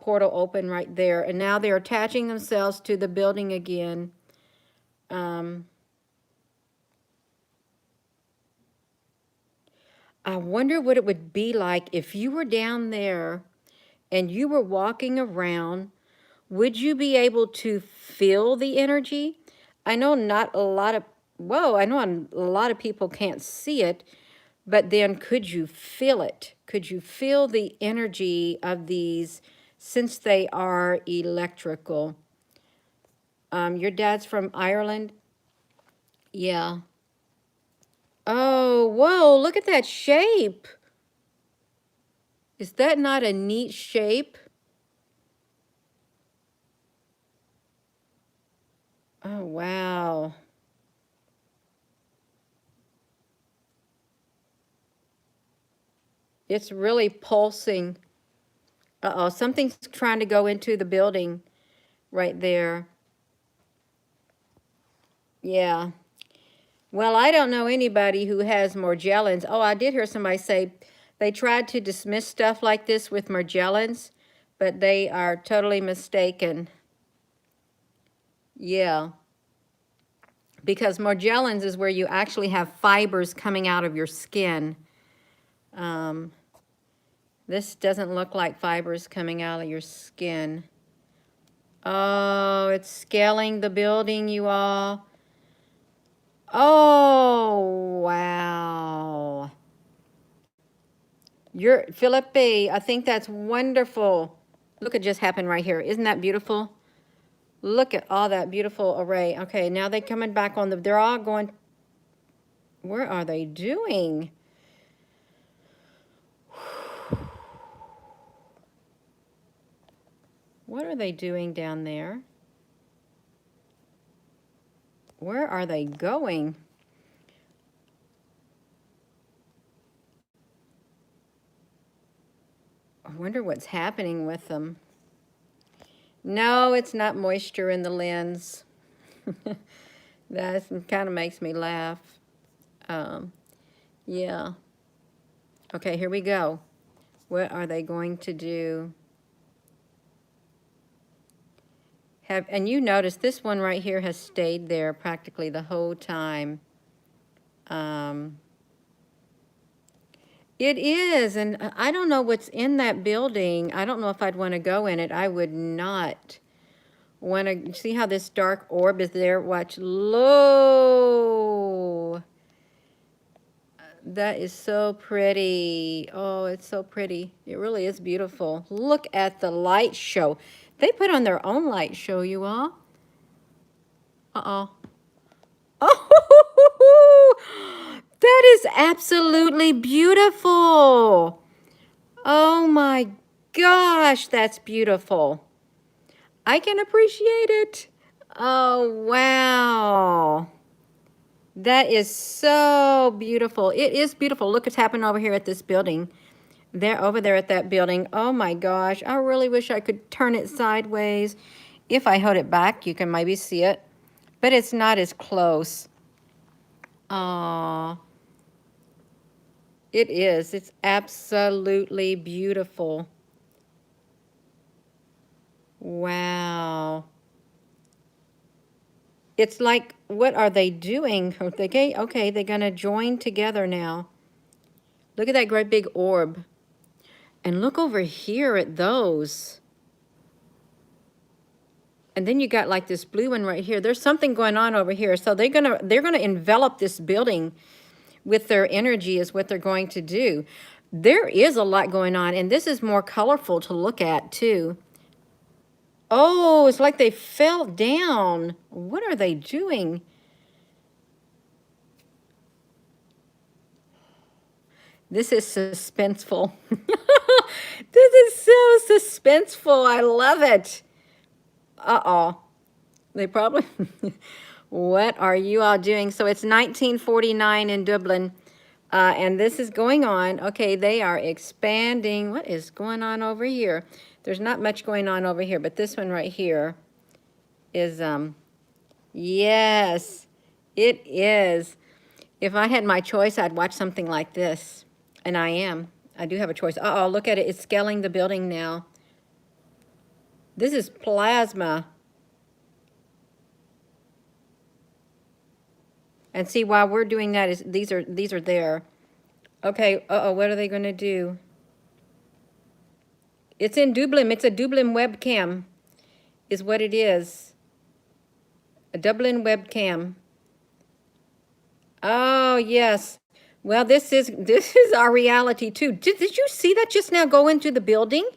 portal open right there. And now they're attaching themselves to the building again. I wonder what it would be like if you were down there and you were walking around. Would you be able to feel the energy? I know not a lot of, whoa, I know a lot of people can't see it, but then could you feel it? Could you feel the energy of these since they are electrical? Your dad's from Ireland? Yeah. Oh, whoa, look at that shape. Is that not a neat shape? Oh, wow. It's really pulsing. Uh-oh, something's trying to go into the building right there. Yeah. Well, I don't know anybody who has Morgellons. Oh, I did hear somebody say they tried to dismiss stuff like this with Morgellons, but they are totally mistaken. Yeah. Because Morgellons is where you actually have fibers coming out of your skin. This doesn't look like fibers coming out of your skin. Oh, it's scaling the building, you all. Oh, wow. Philippe, I think that's wonderful. Look what just happened right here. Isn't that beautiful? Look at all that beautiful array. Okay, now they're coming back on they're all going, where are they doing? What are they doing down there? Where are they going? I wonder what's happening with them. No, it's not moisture in the lens. That kind of makes me laugh. Yeah. Okay, here we go. What are they going to do? And you notice this one right here has stayed there practically the whole time. It is, and I don't know what's in that building. I don't know if I'd want to go in it. I would not want to see how this dark orb is there. Watch low. That is so pretty. Oh, it's so pretty. It really is beautiful. Look at the light show. They put on their own light show, you all. Uh-oh. Oh, that is absolutely beautiful. Oh my gosh, that's beautiful. I can appreciate it. Oh, wow. That is so beautiful. It is beautiful. Look what's happening over here at this building. They're over there at that building. Oh my gosh. I really wish I could turn it sideways. If I hold it back, you can maybe see it. But it's not as close. Aww. It is. It's absolutely beautiful. Wow. It's like, what are they doing? Okay, they're going to join together now. Look at that great big orb. And look over here at those. And then you got like this blue one right here. There's something going on over here. So they're gonna envelop this building with their energy is what they're going to do. There is a lot going on, and this is more colorful to look at too. Oh, it's like they fell down. What are they doing? This is suspenseful. This is so suspenseful. I love it. Uh-oh. They probably, what are you all doing? So it's 1949 in Dublin, and this is going on. Okay, they are expanding. What is going on over here? There's not much going on over here, but this one right here is, yes, it is. If I had my choice, I'd watch something like this, and I am. I do have a choice. Uh-oh, look at it. It's scaling the building now. This is plasma. And see, while we're doing that, is these are there. Okay, what are they going to do? It's in Dublin. It's a Dublin webcam is what it is. A Dublin webcam. Oh, yes. Well, this is our reality too. Did you see that just now go into the building?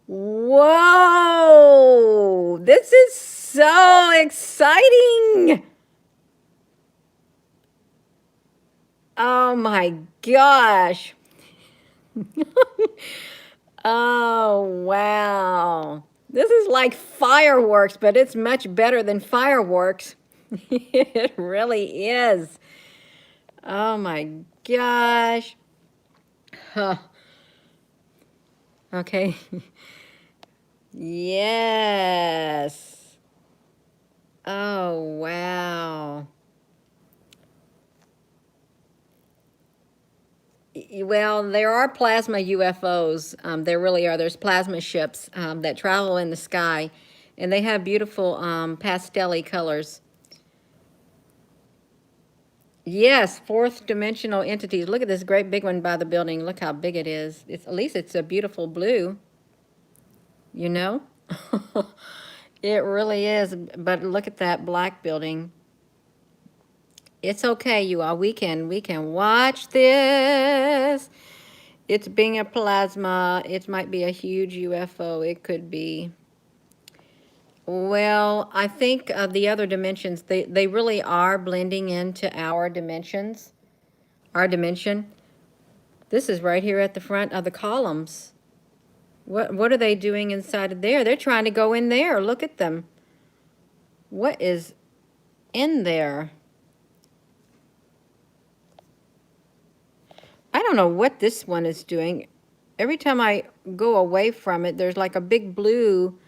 Whoa! This is so exciting. Oh my gosh. Oh, wow. This is like fireworks, but it's much better than fireworks. It really is. Oh my gosh. Huh. Okay. Yes. Oh, wow. Well, there are plasma UFOs. There really are. There's plasma ships that travel in the sky, and they have beautiful pastel-y colors. Yes, fourth dimensional entities. Look at this great big one by the building. Look how big it is. At least it's a beautiful blue, you know? It really is. But look at that black building. It's okay, you all. We can watch this. It's being a plasma. It might be a huge UFO. It could be. Well, I think the other dimensions, they really are blending into our dimensions, our dimension. This is right here at the front of the columns. What are they doing inside of there? They're trying to go in there. Look at them. What is in there? I don't know what this one is doing. Every time I go away from it, there's like a big blue,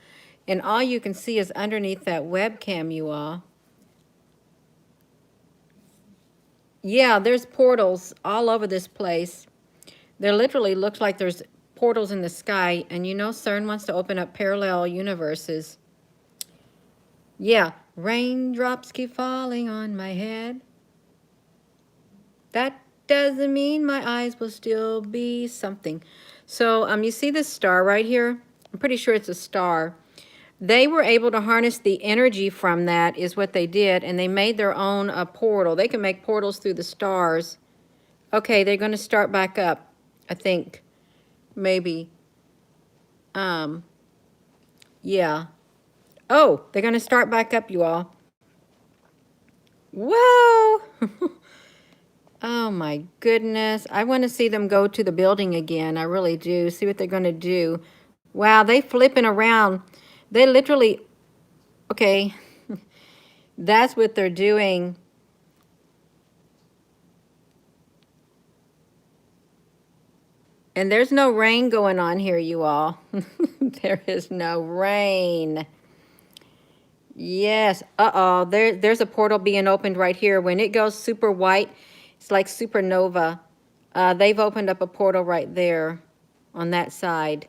and all you can see is underneath that webcam, you all. Yeah, there's portals all over this place. There literally looks like there's portals in the sky, and you know CERN wants to open up parallel universes. Yeah, raindrops keep falling on my head. That doesn't mean my eyes will still be something. So you see this star right here? I'm pretty sure it's a star. They were able to harness the energy from that is what they did, and they made their own portal. They can make portals through the stars. Okay, they're going to start back up, I think. Maybe. Yeah. Oh, they're going to start back up, you all. Whoa! Oh my goodness. I want to see them go to the building again. I really do. See what they're going to do. Wow, they flipping around. They literally, okay, that's what they're doing. And there's no rain going on here, you all. There is no rain. Yes. Uh-oh. There's a portal being opened right here. When it goes super white, it's like supernova. They've opened up a portal right there on that side.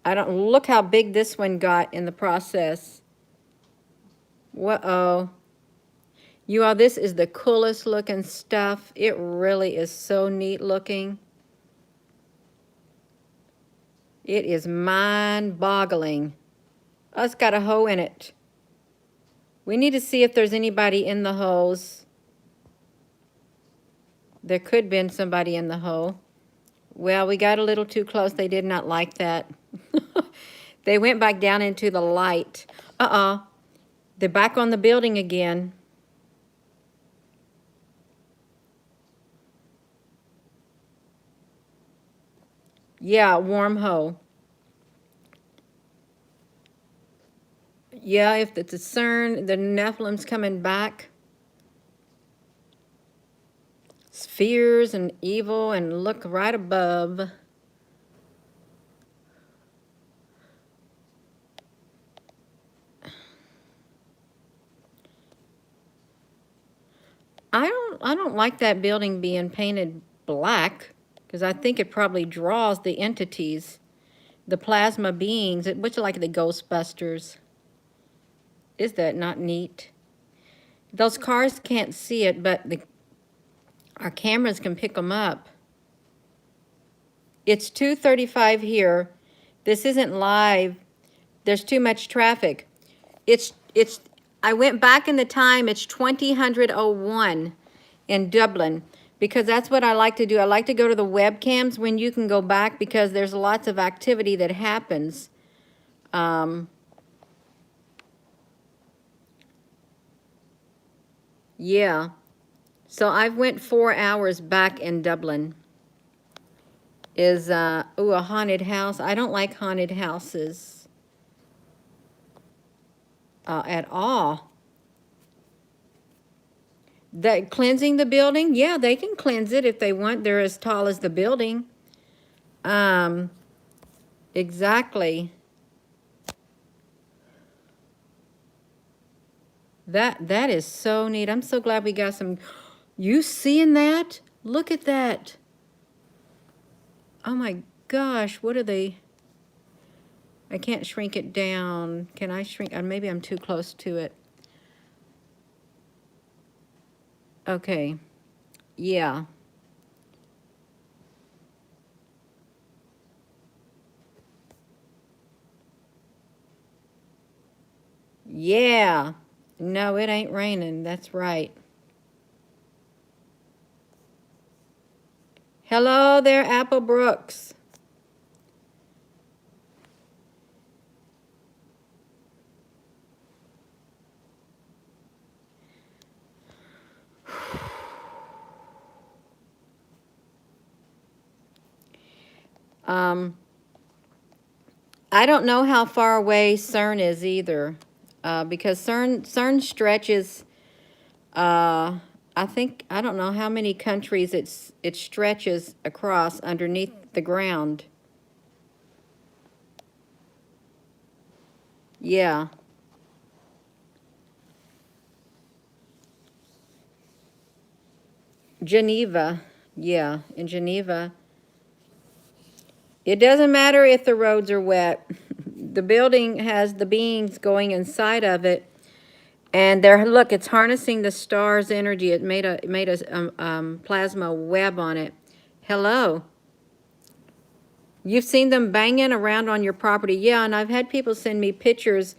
I don't look how big this one got in the process. Whoa. You all, this is the coolest looking stuff. It really is so neat looking. It is mind-boggling. Oh, it's got a hole in it. We need to see if there's anybody in the holes. There could have been somebody in the hole. Well, we got a little too close. They did not like that. They went back down into the light. They're back on the building again. Yeah, wormhole. Yeah, if it's a CERN, the Nephilim's coming back. Spheres and evil, and look right above. I don't like that building being painted black, because I think it probably draws the entities, the plasma beings, which are like the Ghostbusters. Is that not neat? Those cars can't see it, but our cameras can pick them up. It's 2:35 here. This isn't live. There's too much traffic. I went back in the time. It's 2001 in Dublin, because that's what I like to do. I like to go to the webcams when you can go back, because there's lots of activity that happens. Yeah. So I've went 4 hours back in Dublin. Is, a haunted house. I don't like haunted houses at all. That cleansing the building, yeah, they can cleanse it if they want. They're as tall as the building. Exactly. That is so neat. I'm so glad we got some. You seeing that? Look at that. Oh my gosh, what are they? I can't shrink it down. Can I shrink? Maybe I'm too close to it. Okay. Yeah. Yeah. No, it ain't raining. That's right. Hello there, Apple Brooks. I don't know how far away CERN is either, because CERN stretches. I think I don't know how many countries it stretches across underneath the ground. Yeah. Geneva. Yeah, in Geneva. It doesn't matter if the roads are wet. The building has the beings going inside of it, and look, it's harnessing the star's energy. It made a plasma web on it. Hello. You've seen them banging around on your property. Yeah, and I've had people send me pictures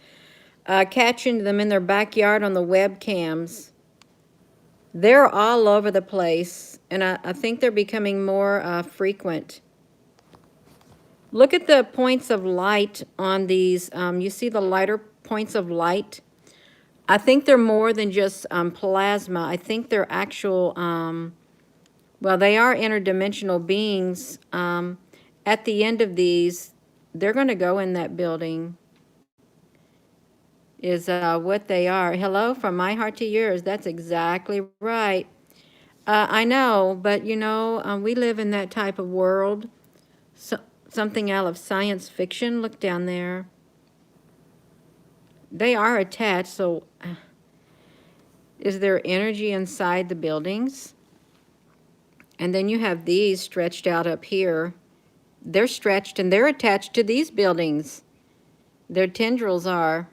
catching them in their backyard on the webcams. They're all over the place, and I think they're becoming more frequent. Look at the points of light on these. You see the lighter points of light? I think they're more than just plasma. I think they're actual, well, they are interdimensional beings. At the end of these, they're going to go in that building, is what they are. Hello, from my heart to yours. That's exactly right. I know, but you know, we live in that type of world. So, something out of science fiction. Look down there. They are attached, so is there energy inside the buildings? And then you have these stretched out up here. They're stretched and they're attached to these buildings. Their tendrils are.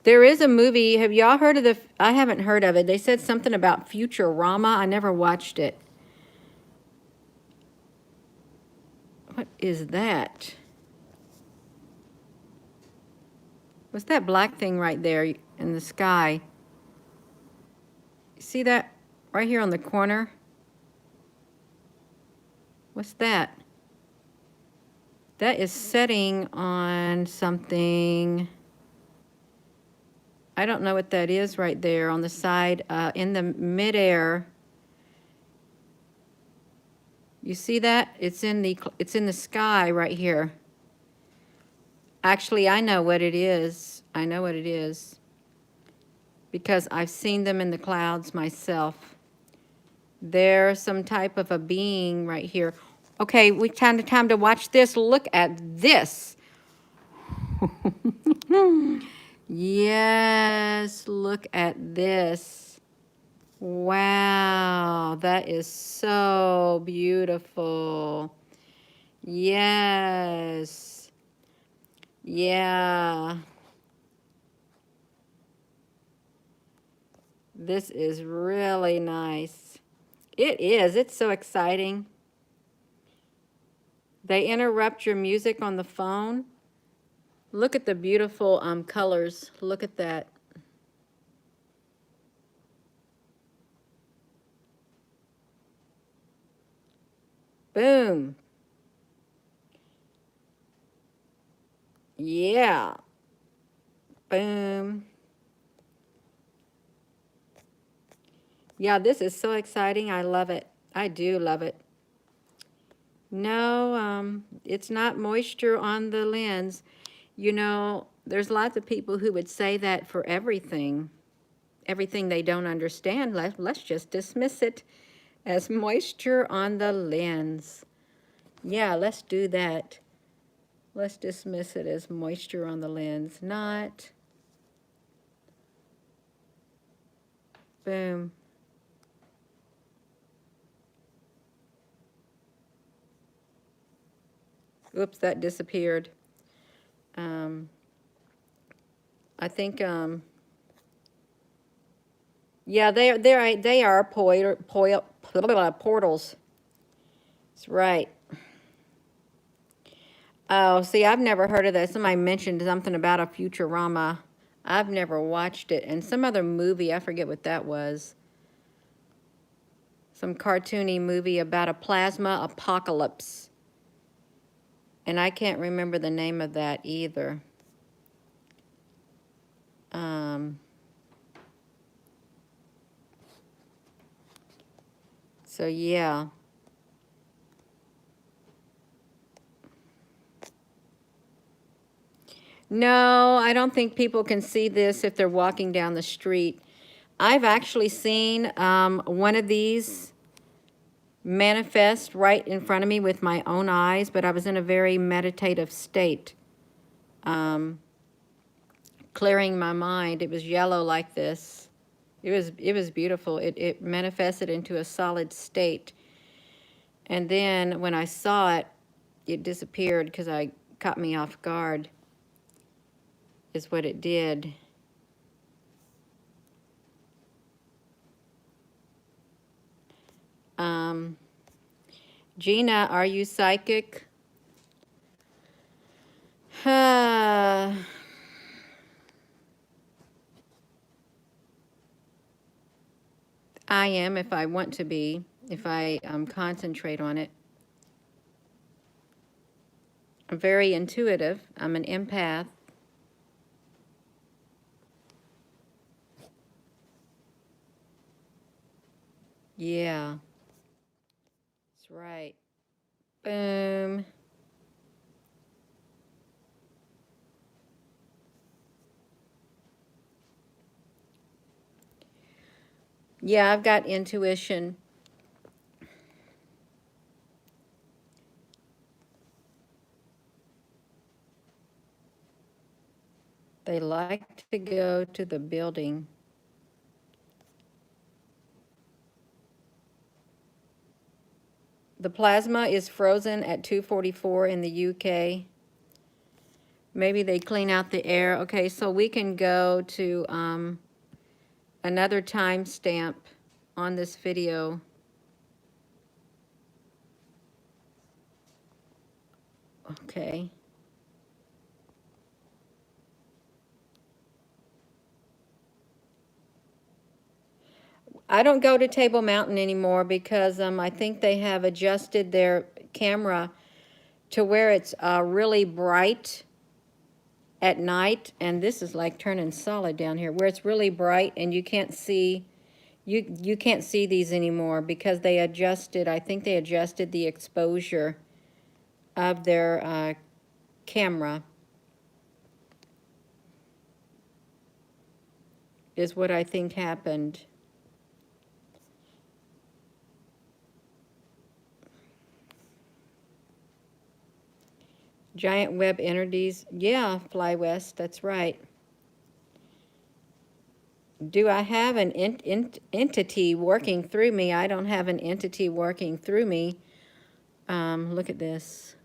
There is a movie. Have y'all heard of I haven't heard of it. They said something about Futurama. I never watched it. What is that? What's that black thing right there in the sky? See that right here on the corner? What's that? That is setting on something. I don't know what that is right there on the side, in the midair. You see that? It's in the sky right here. Actually, I know what it is. I know what it is, because I've seen them in the clouds myself. There's some type of a being right here. Okay, we time to watch this. Look at this. Yes, look at this. Wow, that is so beautiful. Yes. Yeah. This is really nice. It is. It's so exciting. They interrupt your music on the phone. Look at the beautiful colors. Look at that. Boom. Yeah. Boom. Yeah, this is so exciting. I love it. I do love it. No, it's not moisture on the lens. You know, there's lots of people who would say that for everything. Everything they don't understand, let's just dismiss it as moisture on the lens. Yeah, let's do that. Let's dismiss it as moisture on the lens, not. Boom. Oops, that disappeared. I think, yeah, they are portals. That's right. Oh, see, I've never heard of that. Somebody mentioned something about a Futurama. I've never watched it. And some other movie, I forget what that was. Some cartoony movie about a plasma apocalypse. And I can't remember the name of that either. So yeah. No, I don't think people can see this if they're walking down the street. I've actually seen one of these manifest right in front of me with my own eyes, but I was in a very meditative state, clearing my mind. It was yellow like this. It was beautiful. It manifested into a solid state. And then when I saw it, it disappeared because I caught me off guard, is what it did. Gina, are you psychic? I am if I want to be, if I concentrate on it. I'm very intuitive. I'm an empath. Yeah, that's right. Boom. Yeah, I've got intuition. They like to go to the building. The plasma is frozen at 244 in the UK. Maybe they clean out the air. Okay, so we can go to another timestamp on this video. Okay. I don't go to Table Mountain anymore because I think they have adjusted their camera to where it's really bright at night, and this is like turning solid down here, where it's really bright and you can't see, you can't see these anymore because they adjusted, I think they adjusted the exposure of their camera, is what I think happened. Giant web entities, yeah, Fly West, that's right. Do I have an entity working through me? I don't have an entity working through me. Look at this.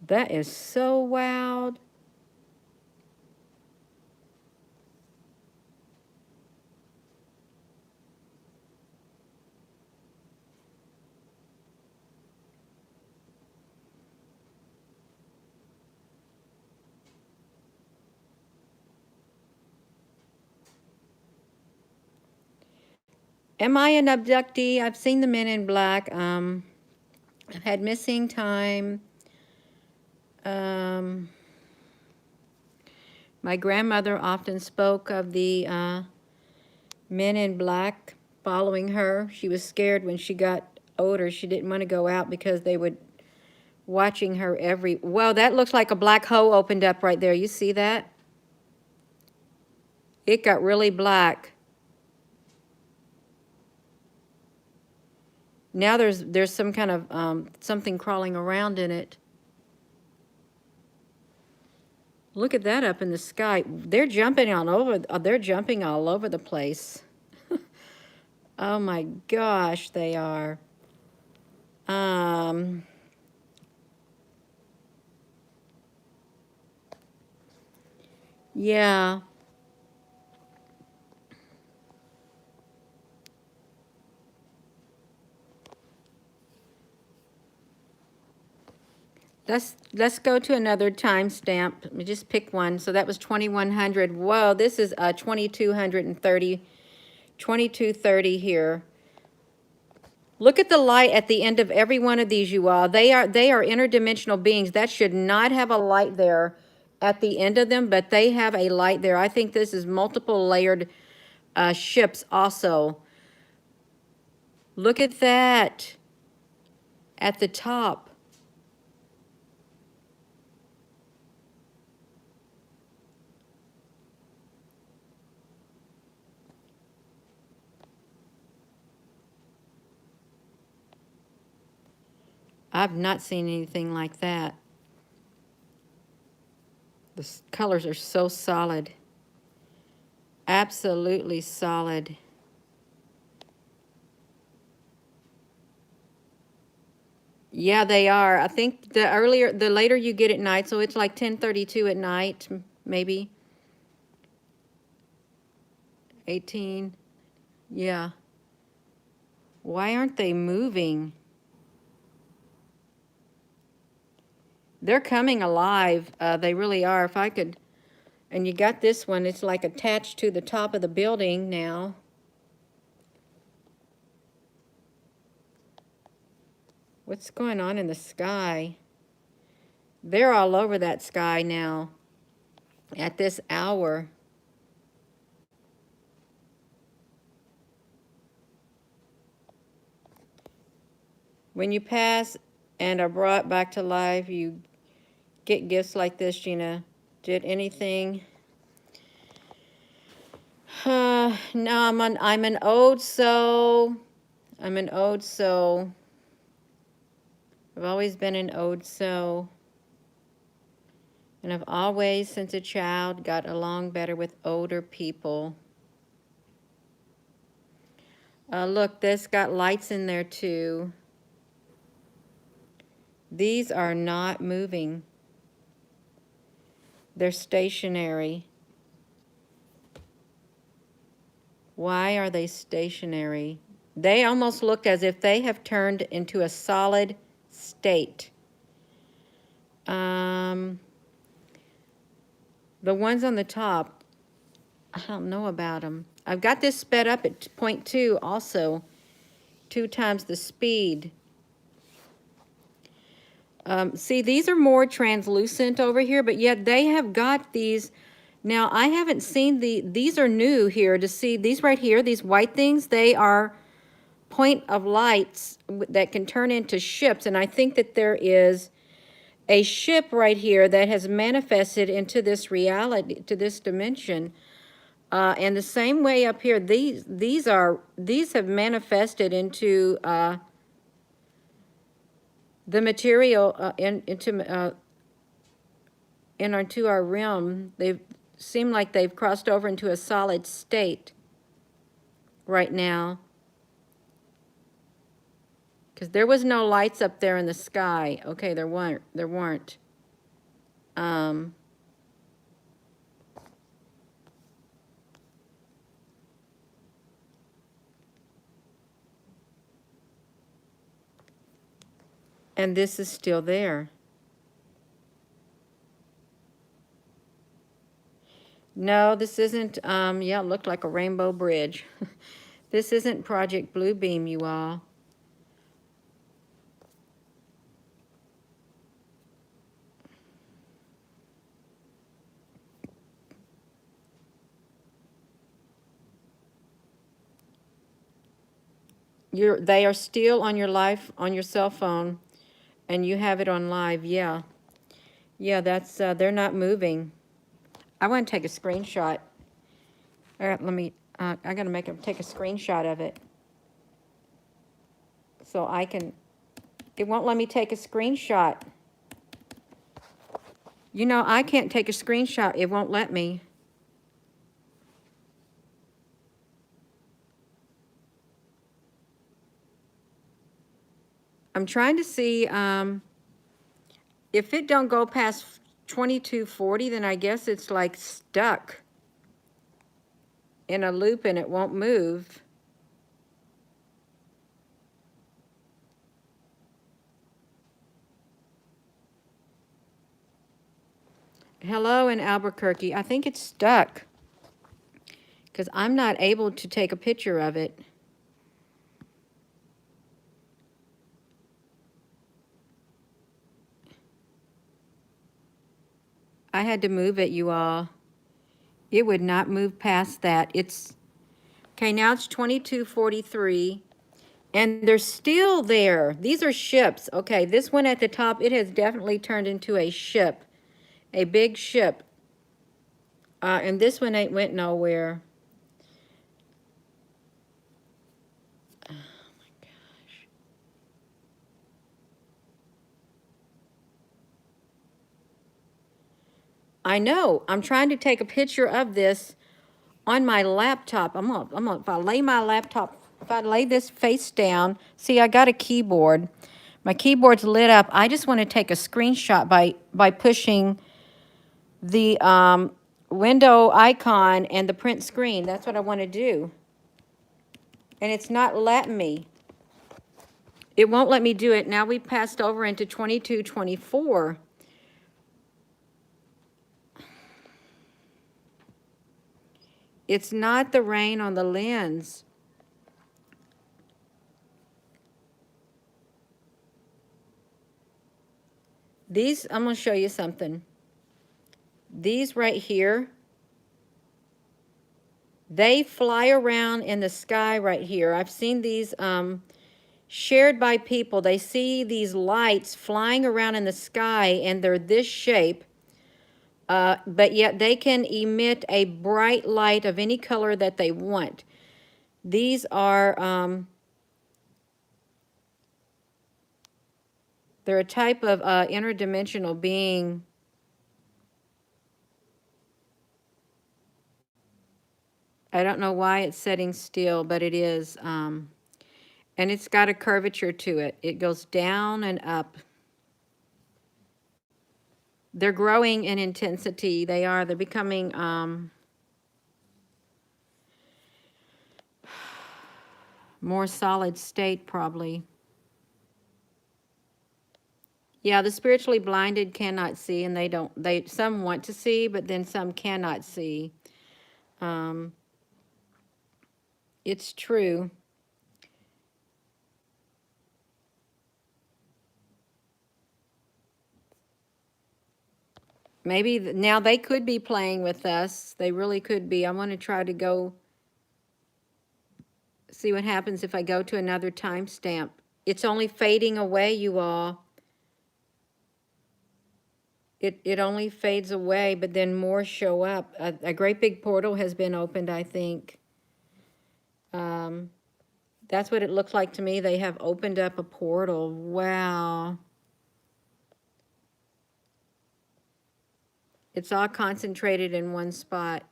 That is so wild. Am I an abductee? I've seen the Men in Black. I've had missing time. My grandmother often spoke of the Men in Black following her. She was scared when she got older. She didn't want to go out because they would watching her every. Well, that looks like a black hole opened up right there. You see that? It got really black. Now there's some kind of something crawling around in it. Look at that up in the sky. They're jumping all over. They're jumping all over the place. Oh my gosh, they are. Yeah. Let's go to another timestamp. Let me just pick one. So that was 2100. Whoa, this is 2230. 2230 here. Look at the light at the end of every one of these, you all. They are interdimensional beings. That should not have a light there at the end of them, but they have a light there. I think this is multiple layered ships also. Look at that at the top. I've not seen anything like that. The colors are so solid. Absolutely solid. Yeah, they are. I think the later you get at night, so it's like 10:32 at night, maybe. 18. Yeah. Why aren't they moving? They're coming alive. They really are. If I could, and you got this one, it's like attached to the top of the building now. What's going on in the sky? They're all over that sky now at this hour. When you pass and are brought back to life, you get gifts like this, Gina. Did anything? No, I'm an old soul. I'm an old soul. I've always been an old soul. And I've always, since a child, got along better with older people. Look, this got lights in there too. These are not moving. They're stationary. Why are they stationary? They almost look as if they have turned into a solid state. The ones on the top, I don't know about them. I've got this sped up at 0.2 also, 2 times the speed. See, these are more translucent over here, but yet they have got these. Now, I haven't seen these are new here to see these right here, these white things, they are point of lights that can turn into ships. And I think that there is a ship right here that has manifested into this reality, to this dimension. And the same way up here, these have manifested into the material into our realm, they seem like they've crossed over into a solid state right now. Because there was no lights up there in the sky. Okay, there weren't. And this is still there. No, this isn't, yeah, it looked like a rainbow bridge. This isn't Project Bluebeam, you all. They are still on your cell phone, and you have it on live, yeah. Yeah, that's, they're not moving. I want to take a screenshot. All right, let me, I gotta take a screenshot of it. So I can, it won't let me take a screenshot. You know, I can't take a screenshot, it won't let me. I'm trying to see, if it don't go past 2240, then I guess it's like stuck in a loop and it won't move. Hello in Albuquerque. I think it's stuck because I'm not able to take a picture of it. I had to move it, you all. It would not move past that. It's, okay, now it's 2243. And they're still there. These are ships. Okay, this one at the top, it has definitely turned into a ship. A big ship. And this one ain't went nowhere. Oh my gosh. I know. I'm trying to take a picture of this on my laptop. If I lay my laptop, if I lay this face down, see, I got a keyboard. My keyboard's lit up. I just want to take a screenshot by pushing the window icon and the print screen. That's what I want to do. And it's not letting me. It won't let me do it. Now we passed over into 2224. It's not the rain on the lens. These, I'm going to show you something. These right here, they fly around in the sky right here. I've seen these shared by people. They see these lights flying around in the sky, and they're this shape. But yet they can emit a bright light of any color that they want. These are, they're a type of interdimensional being. I don't know why it's setting still, but it is. And it's got a curvature to it. It goes down and up. They're growing in intensity. They are. They're becoming more solid state, probably. Yeah, the spiritually blinded cannot see, and some want to see, but then some cannot see. It's true. Maybe now they could be playing with us. They really could be. I want to try to go see what happens if I go to another timestamp. It's only fading away, you all. It only fades away, but then more show up. A great big portal has been opened, I think. That's what it looks like to me. They have opened up a portal. Wow. It's all concentrated in one spot.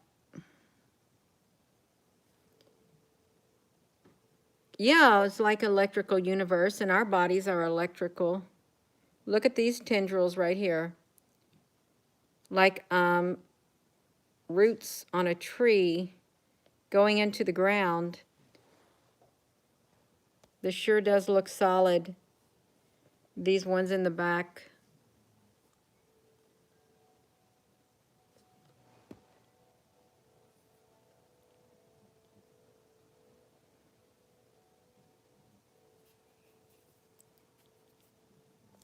Yeah, it's like electrical universe, and our bodies are electrical. Look at these tendrils right here. Like roots on a tree going into the ground. This sure does look solid. These ones in the back.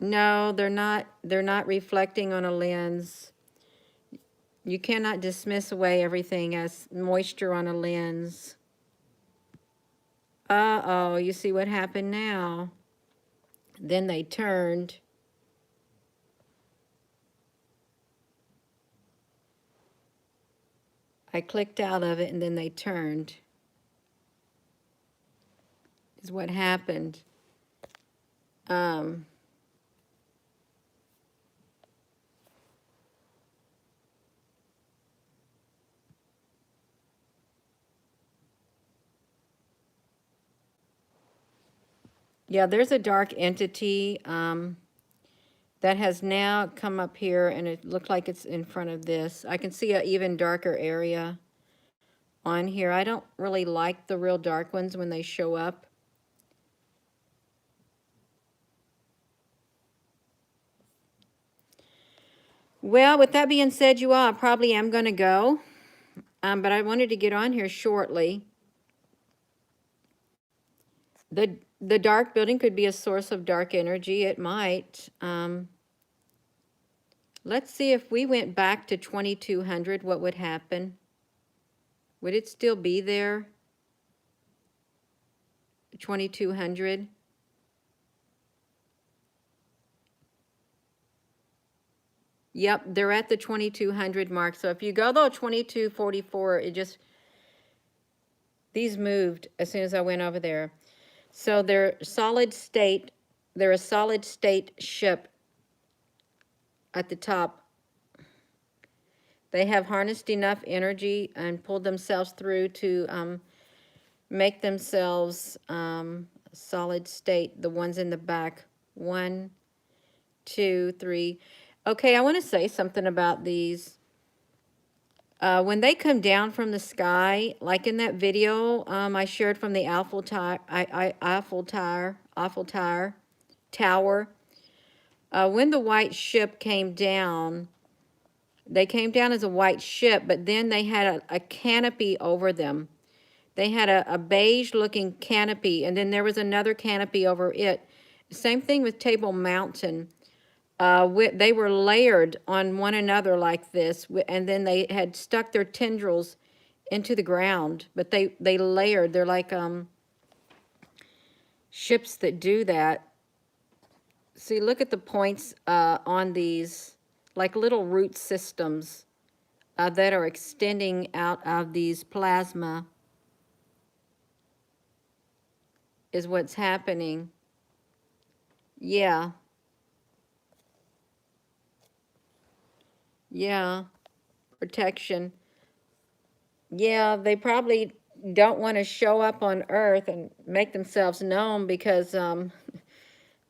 No, they're not reflecting on a lens. You cannot dismiss away everything as moisture on a lens. Uh-oh, you see what happened now? Then they turned. I clicked out of it and then they turned. Is what happened. Yeah, there's a dark entity that has now come up here, and it looked like it's in front of this. I can see an even darker area on here. I don't really like the real dark ones when they show up. Well, with that being said, you all, I probably am going to go, but I wanted to get on here shortly. The dark building could be a source of dark energy. It might. Let's see if we went back to 2200, what would happen? Would it still be there? 2200? Yep, they're at the 2200 mark. So if you go though 2244, it just, these moved as soon as I went over there. So they're solid state, they're a solid state ship at the top. They have harnessed enough energy and pulled themselves through to make themselves solid state, the ones in the back. 1, 2, 3. Okay, I want to say something about these. When they come down from the sky, like in that video I shared from the Eiffel Tower, when the white ship came down, they came down as a white ship, but then they had a canopy over them. They had a beige-looking canopy, and then there was another canopy over it. Same thing with Table Mountain. They were layered on one another like this, and then they had stuck their tendrils into the ground, but they layered. They're like ships that do that. See, look at the points on these, like little root systems that are extending out of these plasma is what's happening. Yeah. Yeah. Protection. Yeah, they probably don't want to show up on Earth and make themselves known because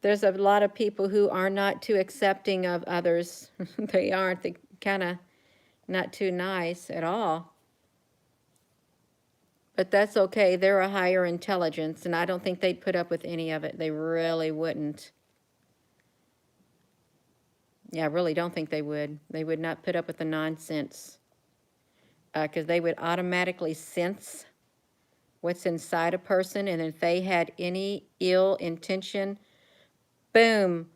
there's a lot of people who are not too accepting of others. They aren't. They kind of not too nice at all. But that's okay. They're a higher intelligence, and I don't think they'd put up with any of it. They really wouldn't. Yeah, I really don't think they would. They would not put up with the nonsense because they would automatically sense what's inside a person, and if they had any ill intention, boom,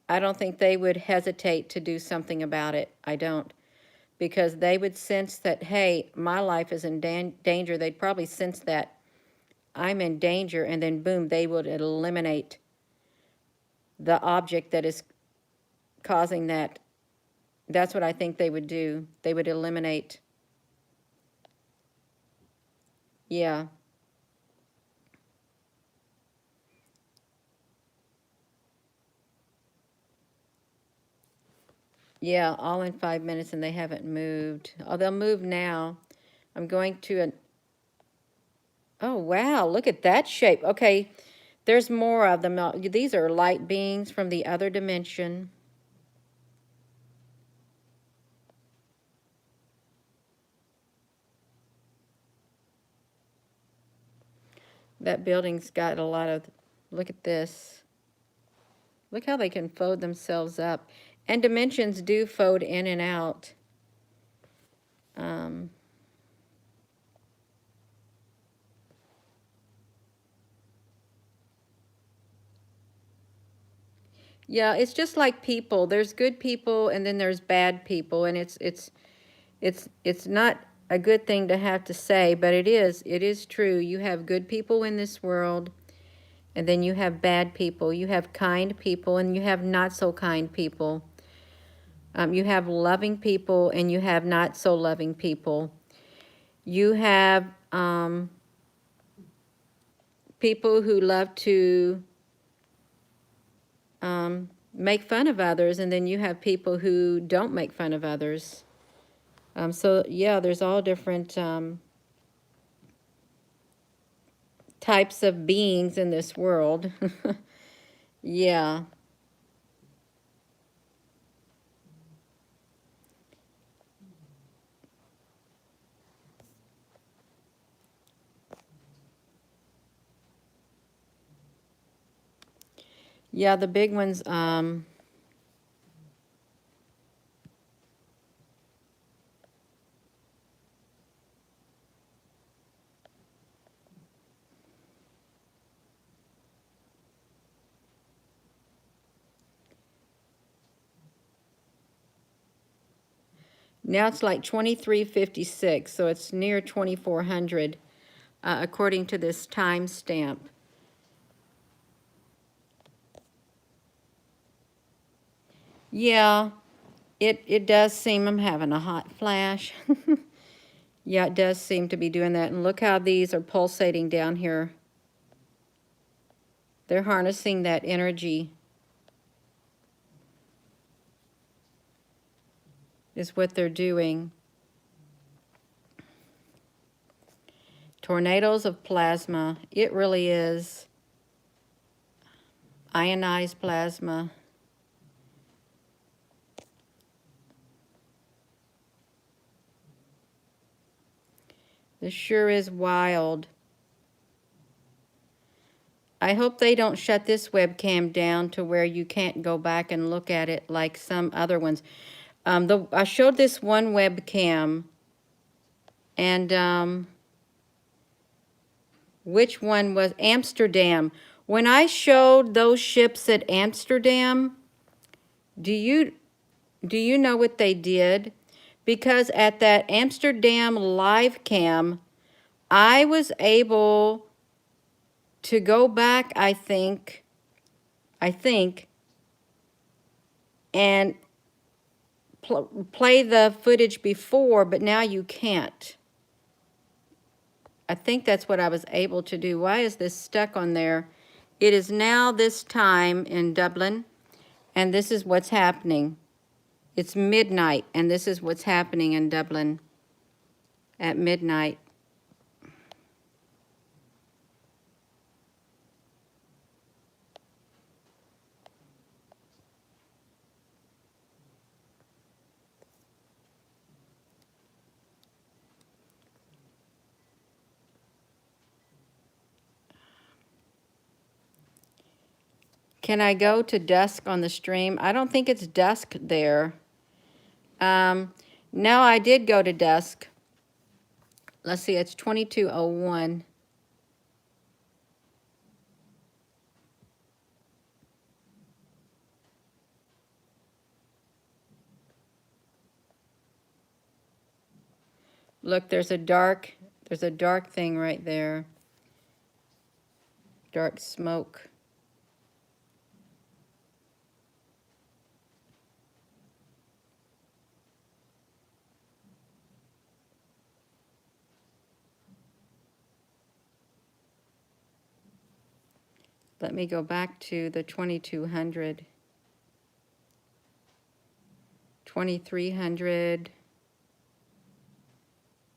I don't think they would hesitate to do something about it. I don't. Because they would sense that, hey, my life is in danger. They'd probably sense that I'm in danger, and then boom, they would eliminate the object that is causing that. That's what I think they would do. They would eliminate. Yeah. Yeah, all in 5 minutes and they haven't moved. Oh, they'll move now. I'm going to an, oh wow, look at that shape. Okay, there's more of them. These are light beings from the other dimension. That building's got a lot of, look at this. Look how they can fold themselves up. And dimensions do fold in and out. Um, yeah, it's just like people. There's good people and then there's bad people, and it's not a good thing to have to say, but it is true. You have good people in this world, and then you have bad people. You have kind people, and you have not so kind people. You have loving people, and you have not so loving people. You have people who love to make fun of others, and then you have people who don't make fun of others. So yeah, there's all different types of beings in this world. Yeah. Yeah, the big ones, now it's like 2356, so it's near 2400, according to this timestamp. Yeah, it does seem I'm having a hot flash. Yeah, it does seem to be doing that. And look how these are pulsating down here. They're harnessing that energy, is what they're doing. Tornadoes of plasma. It really is. Ionized plasma. This sure is wild. I hope they don't shut this webcam down to where you can't go back and look at it like some other ones. I showed this one webcam, and which one was Amsterdam? When I showed those ships at Amsterdam, do you know what they did? Because at that Amsterdam live cam, I was able to go back, I think, and play the footage before, but now you can't. I think that's what I was able to do. Why is this stuck on there? It is now this time in Dublin, and this is what's happening. It's midnight, and this is what's happening in Dublin at midnight. Can I go to dusk on the stream? I don't think it's dusk there. No, I did go to dusk. Let's see, it's 22:01. Look, there's a dark thing right there. Dark smoke. Let me go back to the 2200. 2300,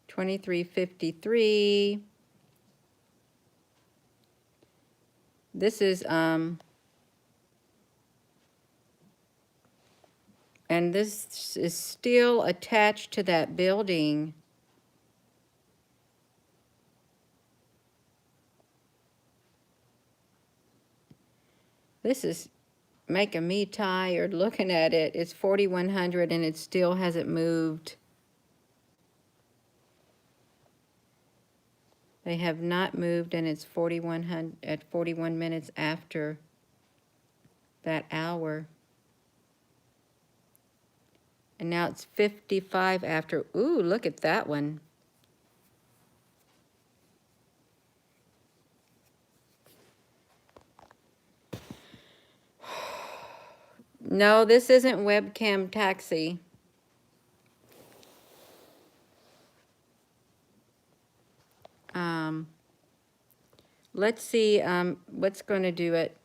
2353. This is, and this is still attached to that building. This is making me tired looking at it. It's 4100 and it still hasn't moved. They have not moved, and it's 4100 at 41 minutes after that hour. And now it's 55 after. Ooh, look at that one. No, this isn't webcam taxi. Let's see what's going to do it.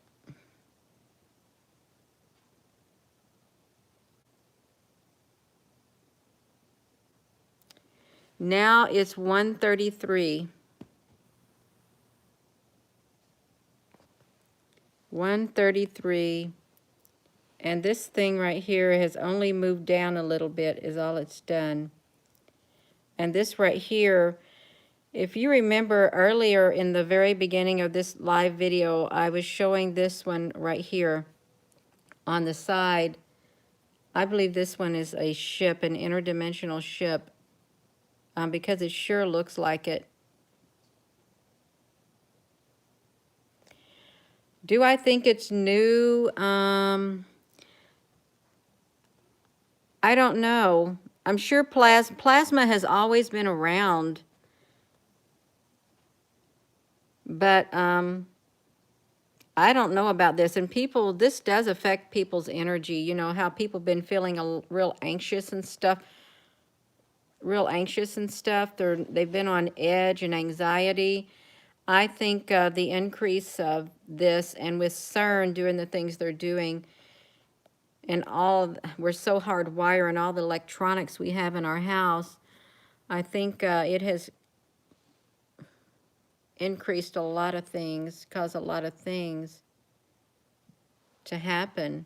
Now it's 133. 133. And this thing right here has only moved down a little bit is all it's done. And this right here, if you remember earlier in the very beginning of this live video, I was showing this one right here on the side. I believe this one is a ship, an interdimensional ship, because it sure looks like it. Do I think it's new? I don't know. I'm sure plasma has always been around. But I don't know about this. And people, this does affect people's energy. You know, how people been feeling real anxious and stuff. They've been on edge and anxiety. I think the increase of this, and with CERN doing the things they're doing, and we're so hardwired and all the electronics we have in our house, I think it has increased a lot of things, caused a lot of things to happen.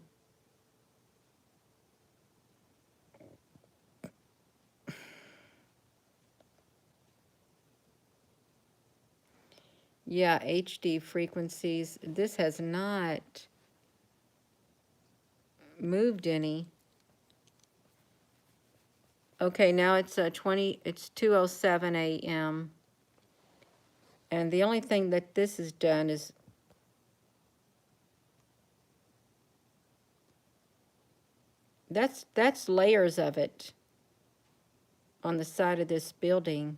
Yeah, HD frequencies. This has not moved any. Okay, now it's 2:07 a.m. And the only thing that this has done is that's layers of it on the side of this building.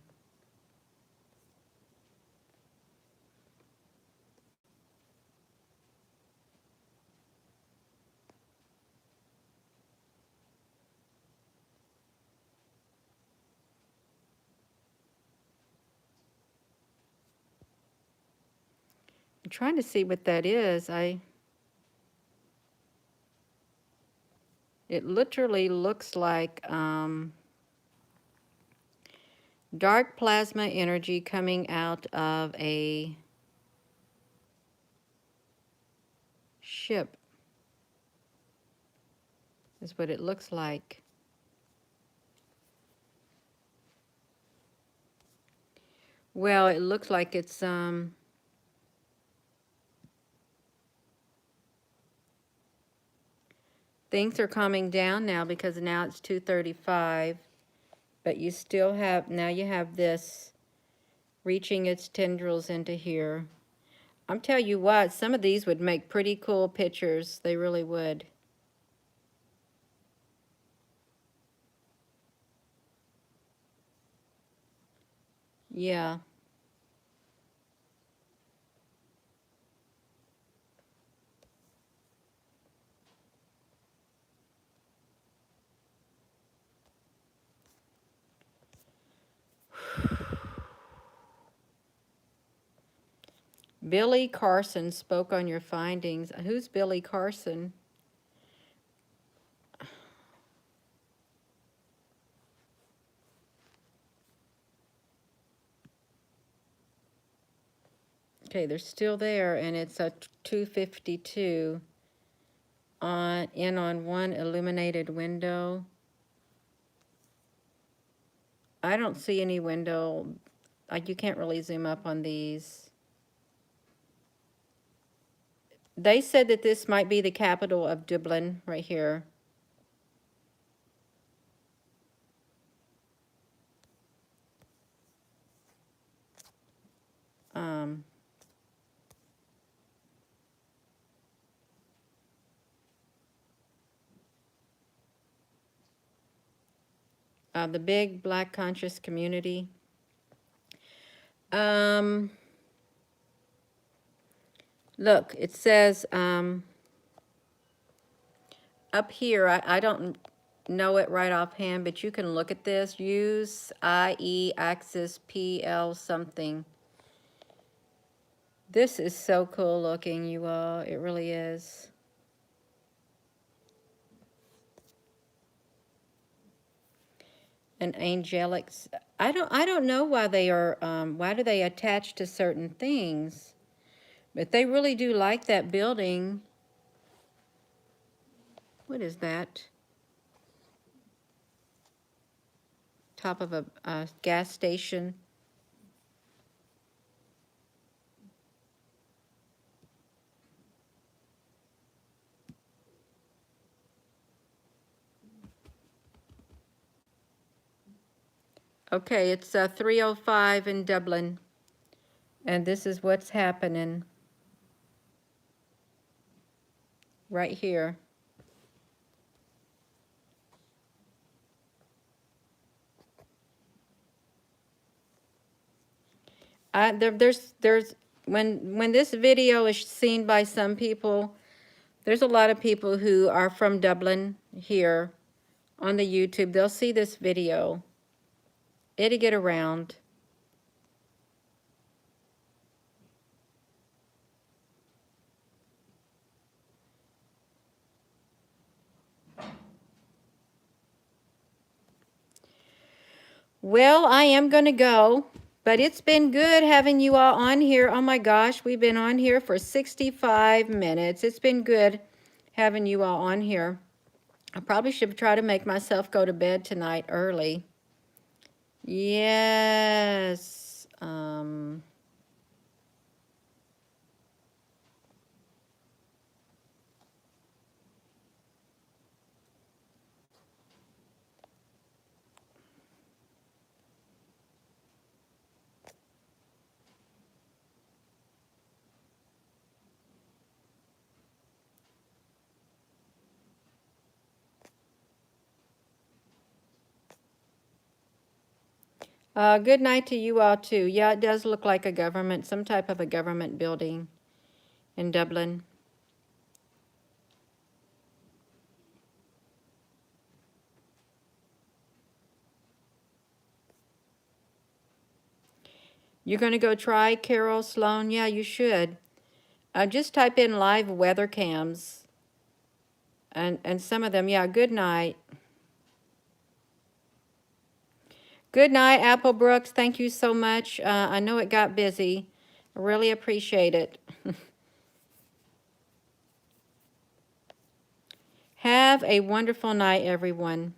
I'm trying to see what that is. It literally looks like dark plasma energy coming out of a ship is what it looks like. Well, it looks like it's things are calming down now because now it's 2:35, but you still have, now you have this reaching its tendrils into here. I'm telling you what, some of these would make pretty cool pictures. They really would. Yeah. Billy Carson spoke on your findings. Who's Billy Carson? Okay, they're still there, and it's a 252 on one illuminated window. I don't see any window. Like, you can't really zoom up on these. They said that this might be the capital of Dublin right here. The big Black conscious community. Look, it says up here, I don't know it right offhand, but you can look at this. Use IE Axis PL something. This is so cool looking, you all. It really is. And angelics. I don't know why they are. Why do they attach to certain things? But they really do like that building. What is that? Top of a gas station. Okay, it's 3:05 in Dublin. And this is what's happening right here. There's when this video is seen by some people, there's a lot of people who are from Dublin here on the YouTube. They'll see this video. It'll get around. Well, I am going to go, but it's been good having you all on here. Oh my gosh, we've been on here for 65 minutes. It's been good having you all on here. I probably should try to make myself go to bed tonight early. Yes. Good night to you all too. Yeah, it does look like a government, some type of a government building in Dublin. You're going to go try Carol Sloan? Yeah, you should. Just type in live weather cams. And some of them, yeah, good night. Good night, Apple Brooks. Thank you so much. I know it got busy. I really appreciate it. Have a wonderful night, everyone.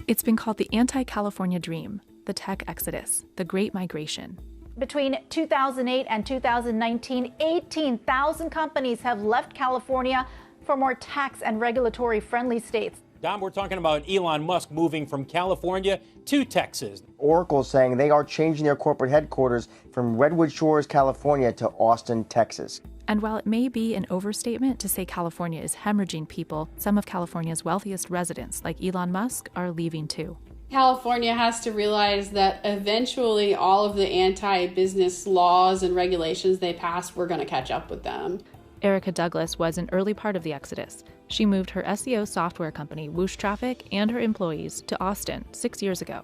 It's been called the anti-California dream, the tech exodus, the Great Migration. Between 2008 and 2019, 18,000 companies have left California for more tax and regulatory friendly states. Dom, we're talking about Elon Musk moving from California to Texas. Oracle saying they are changing their corporate headquarters from Redwood Shores, California to Austin, Texas. And while it may be an overstatement to say California is hemorrhaging people, some of California's wealthiest residents, like Elon Musk, are leaving too. California has to realize that eventually all of the anti-business laws and regulations they passed, we're going to catch up with them. Erica Douglas was an early part of the exodus. She moved her SEO software company, Whoosh Traffic, and her employees to Austin 6 years ago.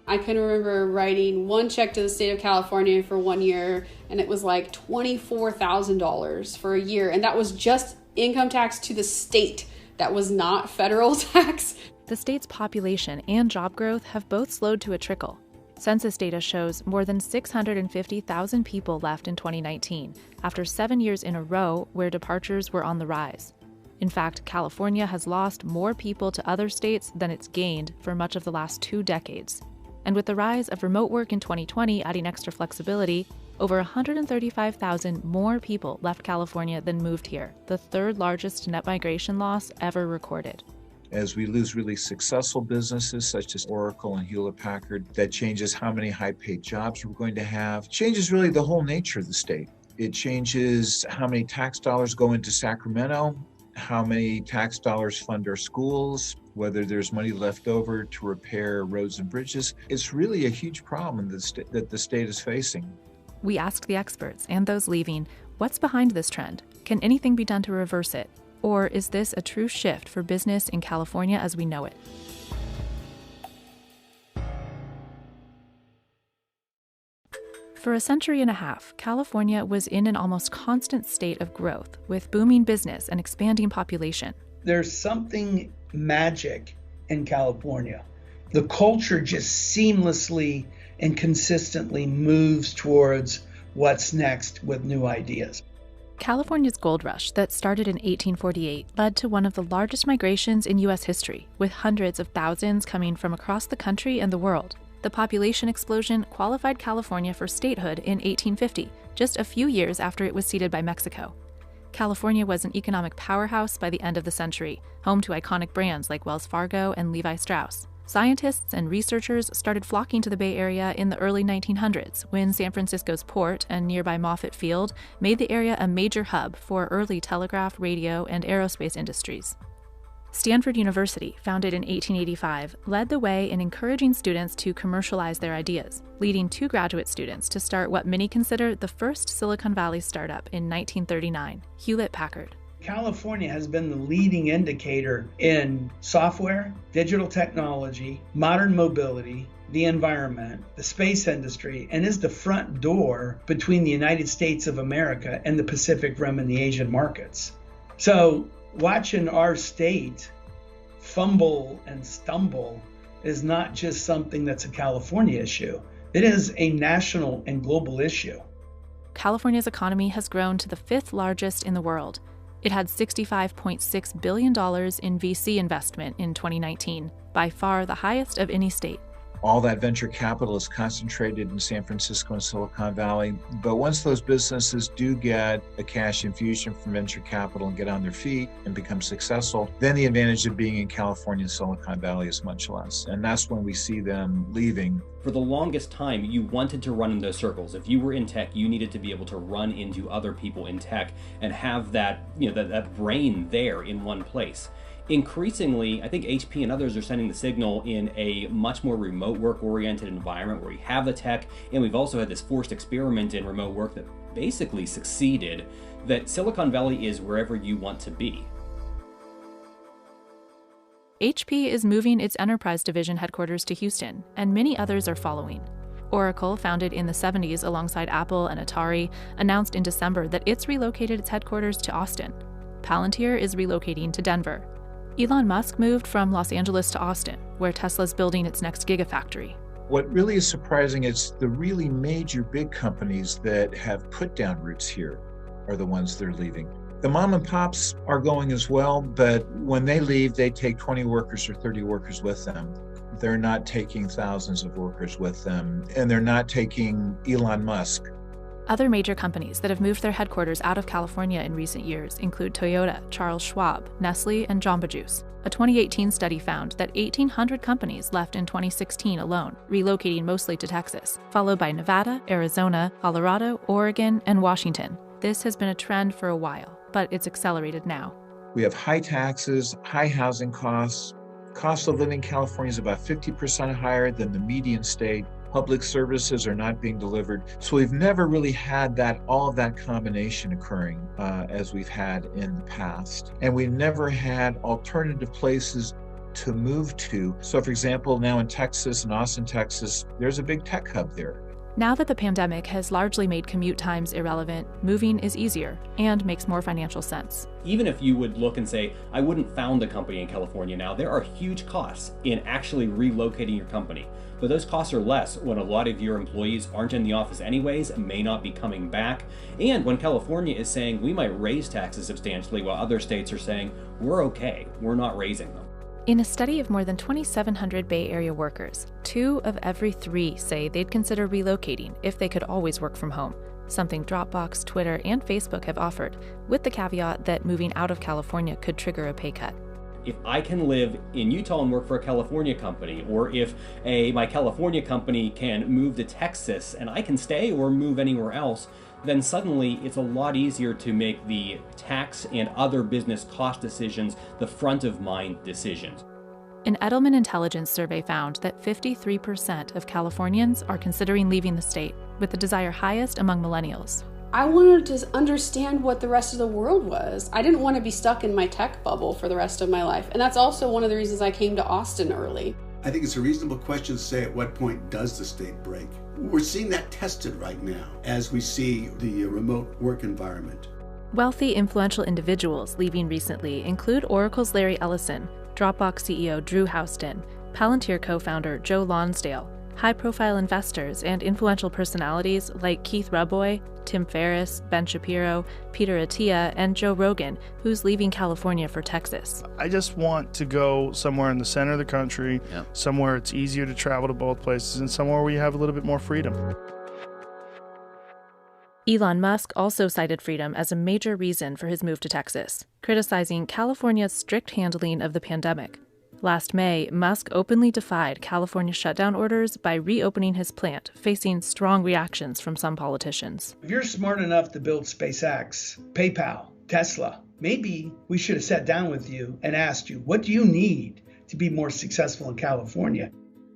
I can remember writing one check to the state of California for 1 year, and it was like $24,000 for a year. And that was just income tax to the state. That was not federal tax. The state's population and job growth have both slowed to a trickle. Census data shows more than 650,000 people left in 2019, after 7 years in a row where departures were on the rise. In fact, California has lost more people to other states than it's gained for much of the last 2 decades. And with the rise of remote work in 2020 adding extra flexibility, over 135,000 more people left California than moved here, the third largest net migration loss ever recorded. As we lose really successful businesses such as Oracle and Hewlett-Packard, that changes how many high-paid jobs we're going to have, changes really the whole nature of the state. It changes how many tax dollars go into Sacramento, how many tax dollars fund our schools, whether there's money left over to repair roads and bridges. It's really a huge problem that the state is facing. We asked the experts and those leaving, what's behind this trend? Can anything be done to reverse it? Or is this a true shift for business in California as we know it? For a century and a half, California was in an almost constant state of growth, with booming business and expanding population. There's something magic in California. The culture just seamlessly and consistently moves towards what's next with new ideas. California's gold rush that started in 1848 led to one of the largest migrations in U.S. history, with hundreds of thousands coming from across the country and the world. The population explosion qualified California for statehood in 1850, just a few years after it was ceded by Mexico. California was an economic powerhouse by the end of the century, home to iconic brands like Wells Fargo and Levi Strauss. Scientists and researchers started flocking to the Bay Area in the early 1900s when San Francisco's port and nearby Moffett Field made the area a major hub for early telegraph, radio, and aerospace industries. Stanford University, founded in 1885, led the way in encouraging students to commercialize their ideas, leading 2 graduate students to start what many consider the first Silicon Valley startup in 1939, Hewlett-Packard. California has been the leading indicator in software, digital technology, modern mobility, the environment, the space industry, and is the front door between the United States of America and the Pacific Rim and the Asian markets. So watching our state fumble and stumble is not just something that's a California issue. It is a national and global issue. California's economy has grown to the 5th largest in the world. It had $65.6 billion in VC investment in 2019, by far the highest of any state. All that venture capital is concentrated in San Francisco and Silicon Valley. But once those businesses do get a cash infusion from venture capital and get on their feet and become successful, then the advantage of being in California and Silicon Valley is much less. And that's when we see them leaving. For the longest time, you wanted to run in those circles. If you were in tech, you needed to be able to run into other people in tech and have that, that brain there in one place. Increasingly, I think HP and others are sending the signal in a much more remote work-oriented environment where we have the tech, and we've also had this forced experiment in remote work that basically succeeded, that Silicon Valley is wherever you want to be. HP is moving its enterprise division headquarters to Houston, and many others are following. Oracle, founded in the 70s alongside Apple and Atari, announced in December that it's relocated its headquarters to Austin. Palantir is relocating to Denver. Elon Musk moved from Los Angeles to Austin, where Tesla's building its next gigafactory. What really is surprising is the really major big companies that have put down roots here are the ones that are leaving. The mom and pops are going as well, but when they leave, they take 20 workers or 30 workers with them. They're not taking thousands of workers with them, and they're not taking Elon Musk. Other major companies that have moved their headquarters out of California in recent years include Toyota, Charles Schwab, Nestle, and Jamba Juice. A 2018 study found that 1,800 companies left in 2016 alone, relocating mostly to Texas, followed by Nevada, Arizona, Colorado, Oregon, and Washington. This has been a trend for a while, but it's accelerated now. We have high taxes, high housing costs. Cost of living in California is about 50% higher than the median state. Public services are not being delivered. So we've never really had all of that combination occurring as we've had in the past. And we've never had alternative places to move to. So, for example, now in Texas, in Austin, Texas, there's a big tech hub there. Now that the pandemic has largely made commute times irrelevant, moving is easier and makes more financial sense. Even if you would look and say, I wouldn't found a company in California now, there are huge costs in actually relocating your company. But those costs are less when a lot of your employees aren't in the office anyways, may not be coming back, and when California is saying we might raise taxes substantially while other states are saying we're okay, we're not raising them. In a study of more than 2,700 Bay Area workers, 2 of every 3 say they'd consider relocating if they could always work from home, something Dropbox, Twitter, and Facebook have offered, with the caveat that moving out of California could trigger a pay cut. If I can live in Utah and work for a California company, or if my California company can move to Texas and I can stay or move anywhere else, then suddenly it's a lot easier to make the tax and other business cost decisions the front of mind decisions. An Edelman Intelligence survey found that 53% of Californians are considering leaving the state, with the desire highest among millennials. I wanted to understand what the rest of the world was. I didn't want to be stuck in my tech bubble for the rest of my life. And that's also one of the reasons I came to Austin early. I think it's a reasonable question to say at what point does the state break? We're seeing that tested right now as we see the remote work environment. Wealthy, influential individuals leaving recently include Oracle's Larry Ellison, Dropbox CEO Drew Houston, Palantir co-founder Joe Lonsdale, high-profile investors and influential personalities like Keith Rabois, Tim Ferriss, Ben Shapiro, Peter Attia, and Joe Rogan, who's leaving California for Texas. I just want to go somewhere in the center of the country, somewhere it's easier to travel to both places, and somewhere where you have a little bit more freedom. Elon Musk also cited freedom as a major reason for his move to Texas, criticizing California's strict handling of the pandemic. Last May, Musk openly defied California shutdown orders by reopening his plant, facing strong reactions from some politicians. If you're smart enough to build SpaceX, PayPal, Tesla, maybe we should have sat down with you and asked you, what do you need to be more successful in California?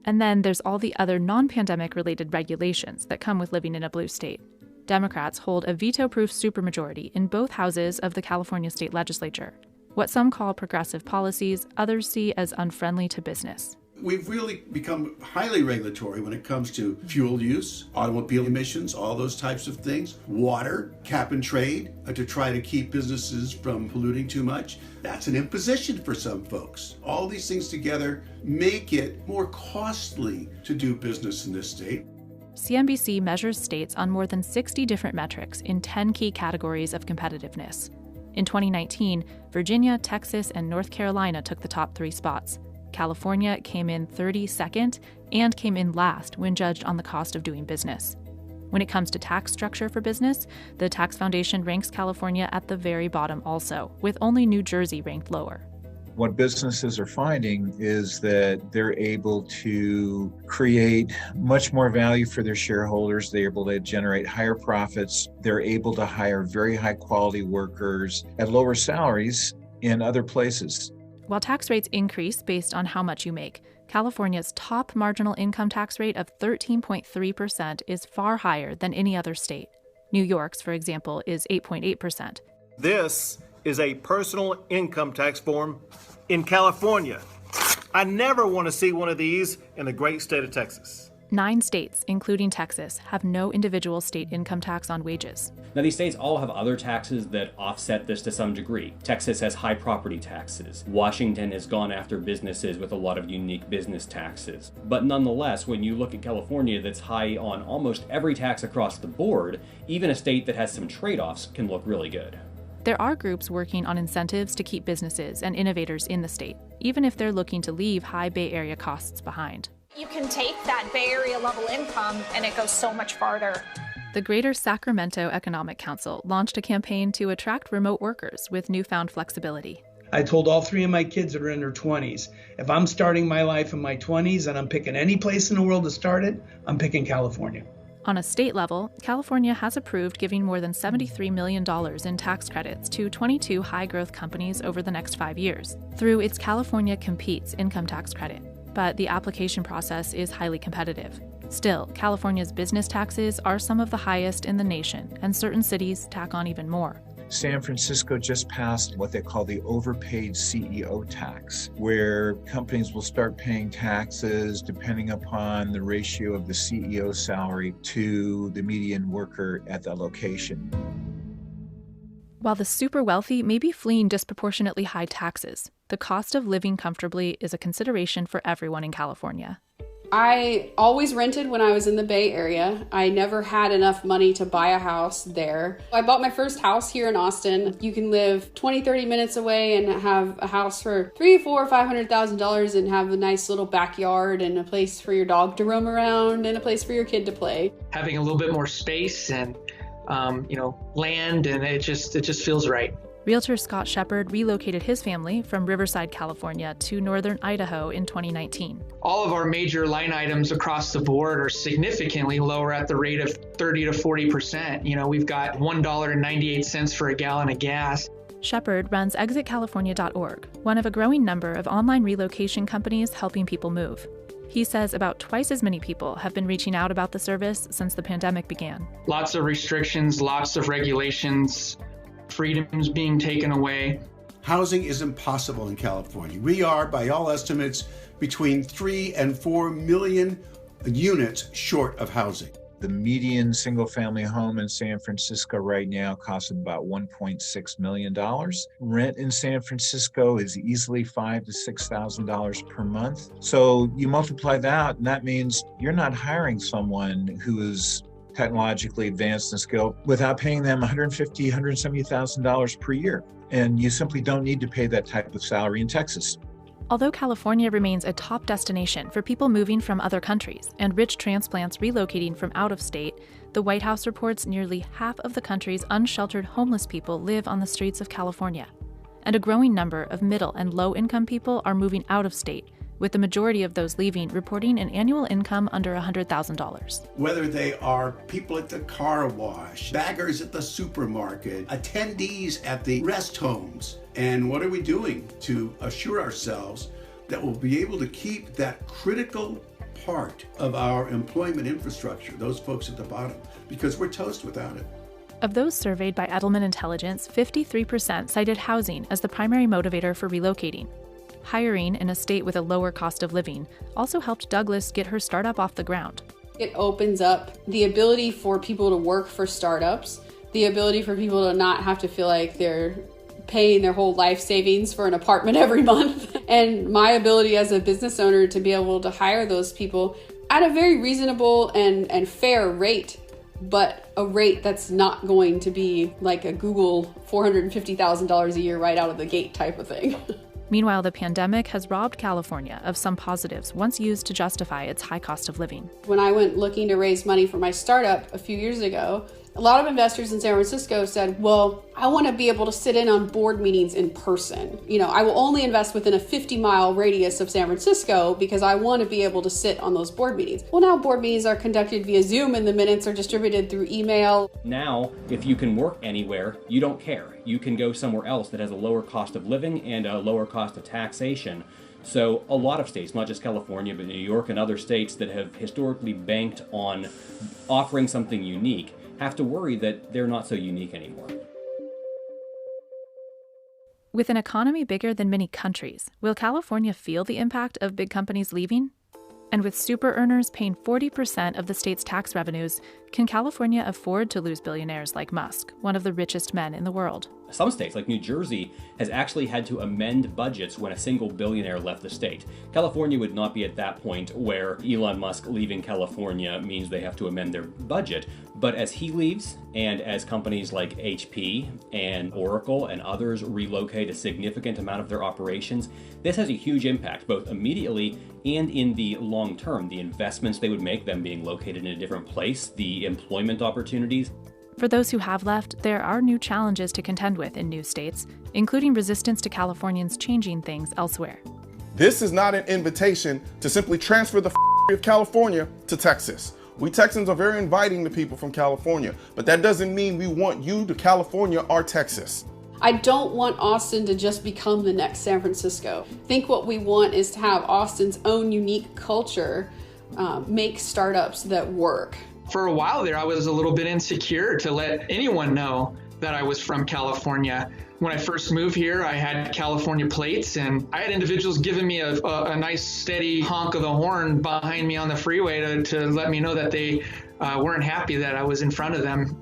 And then there's all the other non-pandemic related regulations that come with living in a blue state. Democrats hold a veto-proof supermajority in both houses of the California state legislature. What some call progressive policies, others see as unfriendly to business. We've really become highly regulatory when it comes to fuel use, automobile emissions, all those types of things, water, cap and trade, to try to keep businesses from polluting too much. That's an imposition for some folks. All these things together make it more costly to do business in this state. CNBC measures states on more than 60 different metrics in 10 key categories of competitiveness. In 2019, Virginia, Texas, and North Carolina took the top 3 spots. California came in 32nd and came in last when judged on the cost of doing business. When it comes to tax structure for business, the Tax Foundation ranks California at the very bottom also, with only New Jersey ranked lower. What businesses are finding is that they're able to create much more value for their shareholders. They're able to generate higher profits. They're able to hire very high quality workers at lower salaries in other places. While tax rates increase based on how much you make, California's top marginal income tax rate of 13.3% is far higher than any other state. New York's, for example, is 8.8%. This is a personal income tax form in California. I never want to see one of these in the great state of Texas. 9 states, including Texas, have no individual state income tax on wages. Now, these states all have other taxes that offset this to some degree. Texas has high property taxes. Washington has gone after businesses with a lot of unique business taxes. But nonetheless, when you look at California that's high on almost every tax across the board, even a state that has some trade-offs can look really good. There are groups working on incentives to keep businesses and innovators in the state, even if they're looking to leave high Bay Area costs behind. You can take that Bay Area level income and it goes so much farther. The Greater Sacramento Economic Council launched a campaign to attract remote workers with newfound flexibility. I told all 3 of my kids that are in their 20s, if I'm starting my life in my 20s and I'm picking any place in the world to start it, I'm picking California. On a state level, California has approved giving more than $73 million in tax credits to 22 high-growth companies over the next 5 years through its California Competes income tax credit. But the application process is highly competitive. Still, California's business taxes are some of the highest in the nation, and certain cities tack on even more. San Francisco just passed what they call the overpaid CEO tax, where companies will start paying taxes depending upon the ratio of the CEO salary to the median worker at that location. While the super wealthy may be fleeing disproportionately high taxes, the cost of living comfortably is a consideration for everyone in California. I always rented when I was in the Bay Area. I never had enough money to buy a house there. I bought my first house here in Austin. You can live 20, 30 minutes away and have a house for $300,000, $400,000, $500,000 and have a nice little backyard and a place for your dog to roam around and a place for your kid to play. Having a little bit more space and land, and it just feels right. Realtor Scott Shepard relocated his family from Riverside, California to northern Idaho in 2019. All of our major line items across the board are significantly lower at the rate of 30 to 40%. We've got $1.98 for a gallon of gas. Shepard runs ExitCalifornia.org, one of a growing number of online relocation companies helping people move. He says about twice as many people have been reaching out about the service since the pandemic began. Lots of restrictions, lots of regulations, freedoms being taken away. Housing is impossible in California. We are, by all estimates, between 3 and 4 million units short of housing. The median single-family home in San Francisco right now costs about $1.6 million. Rent in San Francisco is easily $5,000 to $6,000 per month. So you multiply that out, and that means you're not hiring someone who is technologically advanced and skilled without paying them $150,000, $170,000 per year. And you simply don't need to pay that type of salary in Texas. Although California remains a top destination for people moving from other countries and rich transplants relocating from out of state, the White House reports nearly half of the country's unsheltered homeless people live on the streets of California. And a growing number of middle and low-income people are moving out of state, with the majority of those leaving reporting an annual income under $100,000. Whether they are people at the car wash, baggers at the supermarket, attendees at the rest homes. And what are we doing to assure ourselves that we'll be able to keep that critical part of our employment infrastructure, those folks at the bottom, because we're toast without it. Of those surveyed by Edelman Intelligence, 53% cited housing as the primary motivator for relocating. Hiring in a state with a lower cost of living also helped Douglas get her startup off the ground. It opens up the ability for people to work for startups, the ability for people to not have to feel like they're paying their whole life savings for an apartment every month. And my ability as a business owner to be able to hire those people at a very reasonable and fair rate, but a rate that's not going to be like a Google $450,000 a year right out of the gate type of thing. Meanwhile, the pandemic has robbed California of some positives once used to justify its high cost of living. When I went looking to raise money for my startup a few years ago, a lot of investors in San Francisco said, well, I want to be able to sit in on board meetings in person. I will only invest within a 50-mile radius of San Francisco because I want to be able to sit on those board meetings. Well, now board meetings are conducted via Zoom and the minutes are distributed through email. Now, if you can work anywhere, you don't care. You can go somewhere else that has a lower cost of living and a lower cost of taxation. So a lot of states, not just California, but New York and other states that have historically banked on offering something unique, have to worry that they're not so unique anymore. With an economy bigger than many countries, will California feel the impact of big companies leaving? And with super earners paying 40% of the state's tax revenues, can California afford to lose billionaires like Musk, one of the richest men in the world? Some states, like New Jersey, has actually had to amend budgets when a single billionaire left the state. California would not be at that point where Elon Musk leaving California means they have to amend their budget. But as he leaves, and as companies like HP and Oracle and others relocate a significant amount of their operations, this has a huge impact, both immediately and in the long term. The investments they would make, them being located in a different place, the employment opportunities. For those who have left, there are new challenges to contend with in new states, including resistance to Californians changing things elsewhere. This is not an invitation to simply transfer the of California to Texas. We Texans are very inviting to people from California, but that doesn't mean we want you to California or Texas. I don't want Austin to just become the next San Francisco. I think what we want is to have Austin's own unique culture make startups that work. For a while there, I was a little bit insecure to let anyone know that I was from California. When I first moved here, I had California plates, and I had individuals giving me a nice steady honk of the horn behind me on the freeway to let me know that they weren't happy that I was in front of them.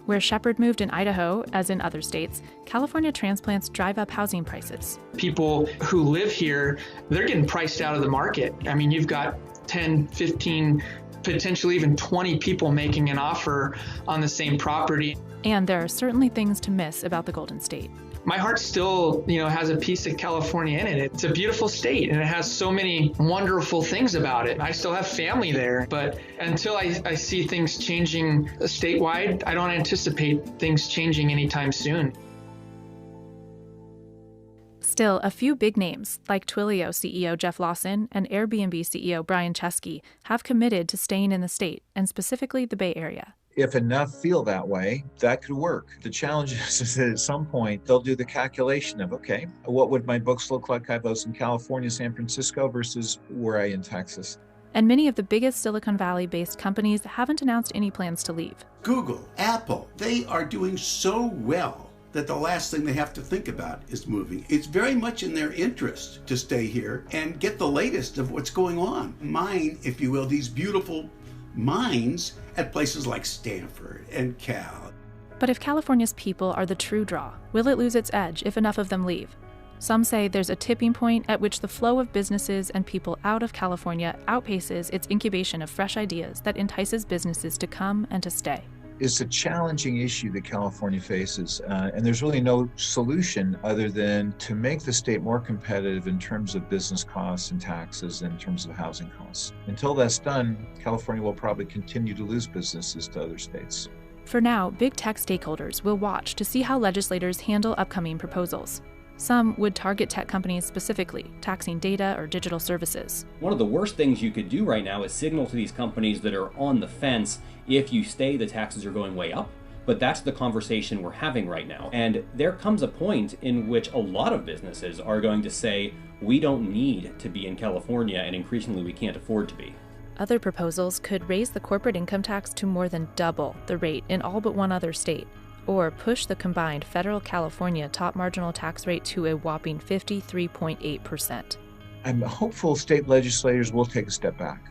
Where Shepard moved in Idaho, as in other states, California transplants drive up housing prices. People who live here, they're getting priced out of the market. I mean, you've got 10, 15, potentially even 20 people making an offer on the same property. And there are certainly things to miss about the Golden State. My heart still, has a piece of California in it. It's a beautiful state, and it has so many wonderful things about it. I still have family there, but until I see things changing statewide, I don't anticipate things changing anytime soon. Still, a few big names, like Twilio CEO Jeff Lawson and Airbnb CEO Brian Chesky, have committed to staying in the state, and specifically the Bay Area. If enough feel that way, that could work. The challenge is that at some point, they'll do the calculation of, okay, what would my books look like if I was in California, San Francisco versus were I in Texas? And many of the biggest Silicon Valley-based companies haven't announced any plans to leave. Google, Apple, they are doing so well that the last thing they have to think about is moving. It's very much in their interest to stay here and get the latest of what's going on. Mine, if you will, these beautiful minds at places like Stanford and Cal. But if California's people are the true draw, will it lose its edge if enough of them leave? Some say there's a tipping point at which the flow of businesses and people out of California outpaces its incubation of fresh ideas that entices businesses to come and to stay. It's a challenging issue that California faces, and there's really no solution other than to make the state more competitive in terms of business costs and taxes, in terms of housing costs. Until that's done, California will probably continue to lose businesses to other states. For now, big tech stakeholders will watch to see how legislators handle upcoming proposals. Some would target tech companies specifically, taxing data or digital services. One of the worst things you could do right now is signal to these companies that are on the fence, if you stay, the taxes are going way up. But that's the conversation we're having right now. And there comes a point in which a lot of businesses are going to say, we don't need to be in California, and increasingly we can't afford to be. Other proposals could raise the corporate income tax to more than double the rate in all but one other state, or push the combined federal California top marginal tax rate to a whopping 53.8%. I'm hopeful state legislators will take a step back.